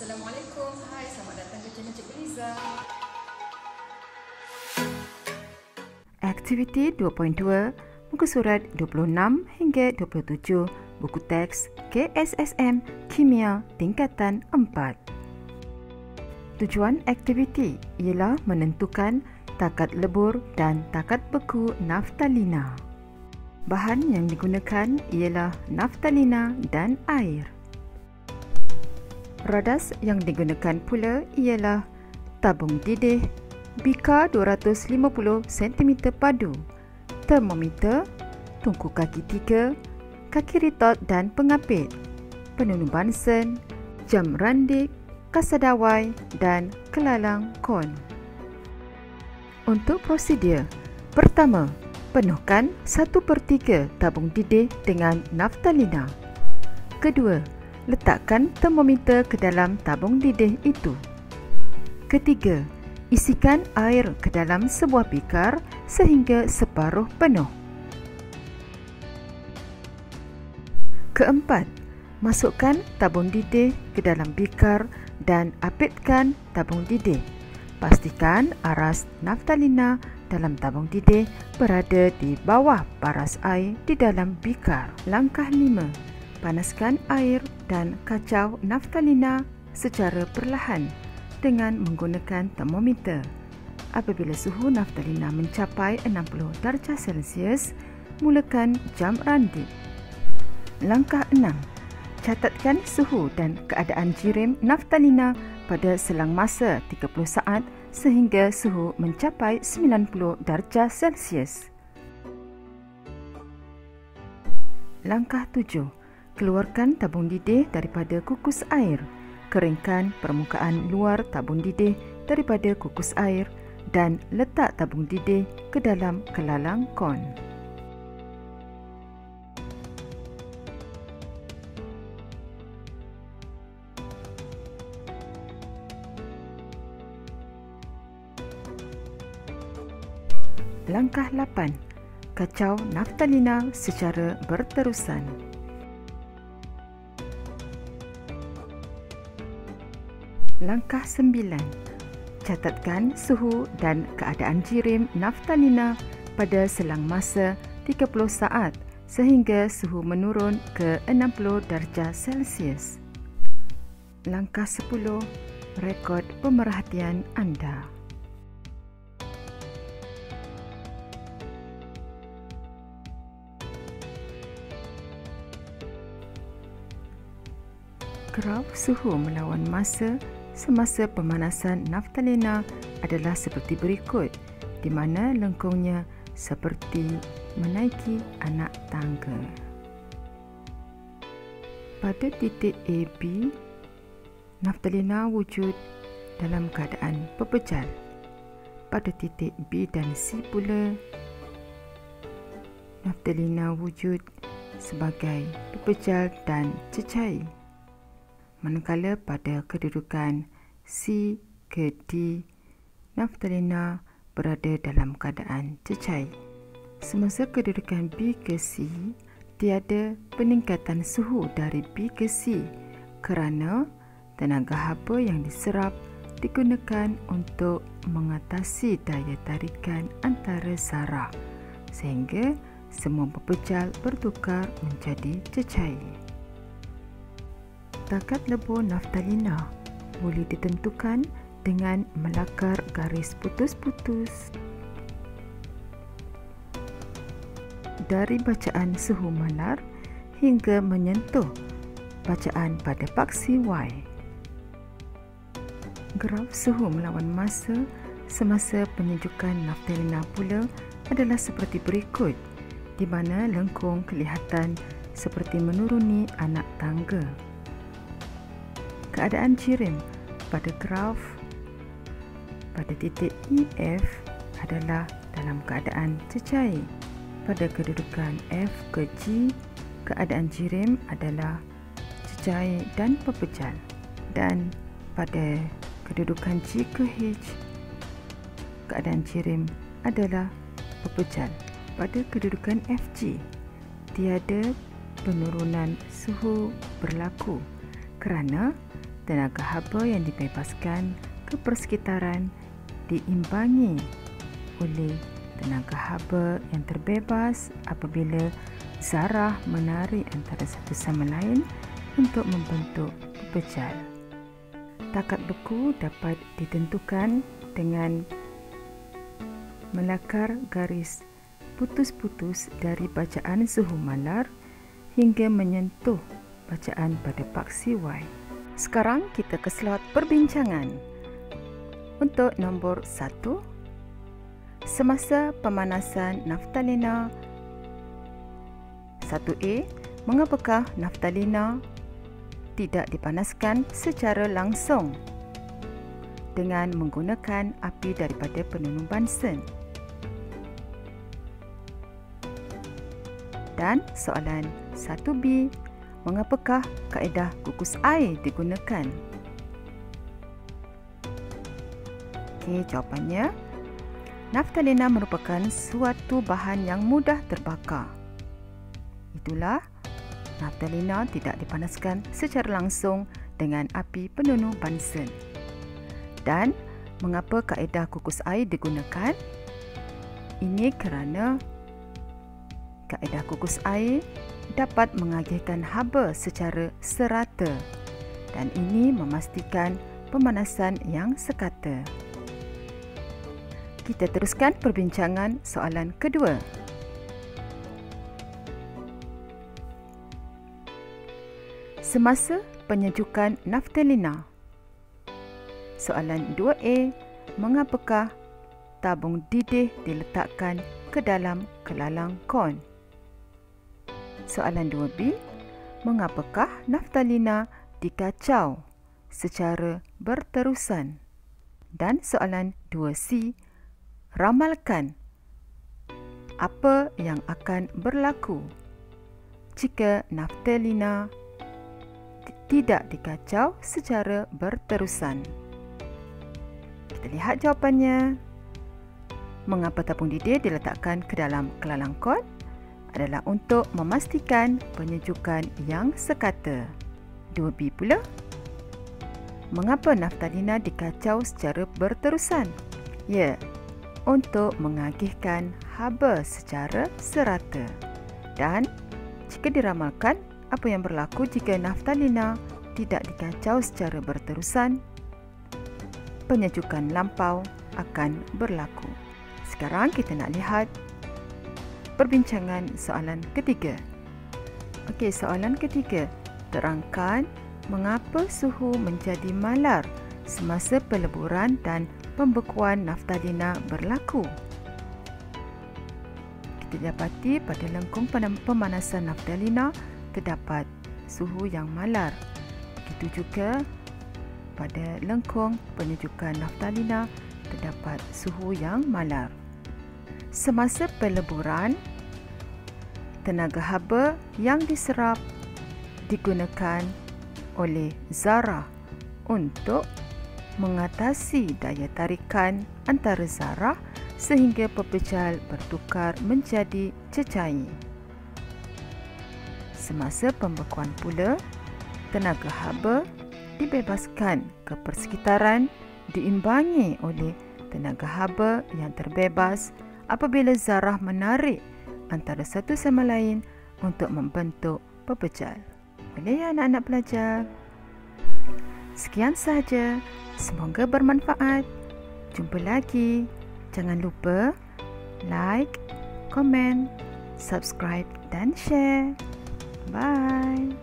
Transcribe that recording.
Assalamualaikum. Hai, selamat datang ke channel Cikgu Liza. Aktiviti 2.2, muka surat 26 hingga 27, buku teks KSSM Kimia tingkatan 4. Tujuan aktiviti ialah menentukan takat lebur dan takat beku naftalina. Bahan yang digunakan ialah naftalina dan air. Radas yang digunakan pula ialah tabung didih, bika 250 cm padu, termometer, tungku kaki 3, kaki ritot dan pengapit, penunu Bunsen, jam randik, kasadawai dan kelalang kon. Untuk prosedur, pertama, penuhkan 1/3 tabung didih dengan naftalina. Kedua, letakkan termometer ke dalam tabung didih itu. Ketiga, isikan air ke dalam sebuah bikar sehingga separuh penuh. Keempat, masukkan tabung didih ke dalam bikar dan apitkan tabung didih. Pastikan aras naftalina dalam tabung didih berada di bawah paras air di dalam bikar. Langkah 5. Panaskan air dan kacau naftalina secara perlahan dengan menggunakan termometer. Apabila suhu naftalina mencapai 60 darjah Celsius, mulakan jam randik. Langkah 6. Catatkan suhu dan keadaan jirim naftalina pada selang masa 30 saat sehingga suhu mencapai 90 darjah Celsius. Langkah 7. Keluarkan tabung didih daripada kukus air. Keringkan permukaan luar tabung didih daripada kukus air dan letak tabung didih ke dalam kelalang kon. Langkah 8. Kacau naftalina secara berterusan. Langkah 9. Catatkan suhu dan keadaan jirim naftalina pada selang masa 30 saat sehingga suhu menurun ke 60 darjah Celsius. Langkah 10. Rekod pemerhatian anda. Graf suhu melawan masa semasa pemanasan naftalina adalah seperti berikut, di mana lengkungnya seperti menaiki anak tangga. Pada titik AB, naftalina wujud dalam keadaan pepejal. Pada titik B dan C pula, naftalina wujud sebagai pepejal dan cecair. Manakala pada kedudukan C ke D, naftalina berada dalam keadaan cecair. Semasa kedudukan B ke C, tiada peningkatan suhu dari B ke C kerana tenaga haba yang diserap digunakan untuk mengatasi daya tarikan antara zarah sehingga semua pepejal bertukar menjadi cecair. Takat lebur naftalina boleh ditentukan dengan melakar garis putus-putus dari bacaan suhu malar hingga menyentuh bacaan pada paksi Y. Graf suhu melawan masa semasa penyejukan naftalina pula adalah seperti berikut, di mana lengkung kelihatan seperti menuruni anak tangga. Keadaan jirim pada graf pada titik EF adalah dalam keadaan cecair. Pada kedudukan F ke G, keadaan jirim adalah cecair dan pepejal. Dan pada kedudukan G ke H, keadaan jirim adalah pepejal. Pada kedudukan FG, tiada penurunan suhu berlaku kerana tenaga haba yang dibebaskan ke persekitaran diimbangi oleh tenaga haba yang terbebas apabila zarah menarik antara satu sama lain untuk membentuk pepejal. Takat beku dapat ditentukan dengan melakar garis putus-putus dari bacaan suhu malar hingga menyentuh bacaan pada paksi Y. Sekarang kita ke slot perbincangan. Untuk nombor 1, semasa pemanasan naftalina. 1A, mengapakah naftalina tidak dipanaskan secara langsung dengan menggunakan api daripada penunung Bunsen? Dan soalan 1B, mengapakah kaedah kukus air digunakan? Okey, jawapannya, naftalina merupakan suatu bahan yang mudah terbakar. Itulah, naftalina tidak dipanaskan secara langsung dengan api penunung Bunsen. Dan mengapa kaedah kukus air digunakan? Ini kerana kaedah kukus air dapat mengagihkan haba secara serata dan ini memastikan pemanasan yang sekata. Kita teruskan perbincangan soalan kedua. Semasa penyejukan naftalina. Soalan 2A, mengapakah tabung didih diletakkan ke dalam kelalang kon? Soalan 2B, mengapakah naftalina dikacau secara berterusan? Dan soalan 2C, ramalkan apa yang akan berlaku jika naftalina tidak dikacau secara berterusan. Kita lihat jawapannya. Mengapa tabung didih diletakkan ke dalam kelalang kon? Adalah untuk memastikan penyejukan yang sekata. 2B pula. Mengapa naftalina dikacau secara berterusan? Ya, untuk mengagihkan haba secara serata. Dan jika diramalkan, apa yang berlaku jika naftalina tidak dikacau secara berterusan? Penyejukan lampau akan berlaku. Sekarang kita nak lihat perbincangan soalan ketiga. Okey, soalan ketiga. Terangkan mengapa suhu menjadi malar semasa peleburan dan pembekuan naftalina berlaku. Kita dapati pada lengkung pemanasan naftalina terdapat suhu yang malar. Begitu juga pada lengkung penyejukan naftalina terdapat suhu yang malar. Semasa peleburan, tenaga haba yang diserap digunakan oleh zarah untuk mengatasi daya tarikan antara zarah sehingga pepejal bertukar menjadi cecair. Semasa pembekuan pula, tenaga haba dibebaskan ke persekitaran diimbangi oleh tenaga haba yang terbebas apabila zarah menarik antara satu sama lain untuk membentuk pepejal. Boleh ya anak-anak pelajar? Sekian sahaja. Semoga bermanfaat. Jumpa lagi. Jangan lupa like, komen, subscribe dan share. Bye.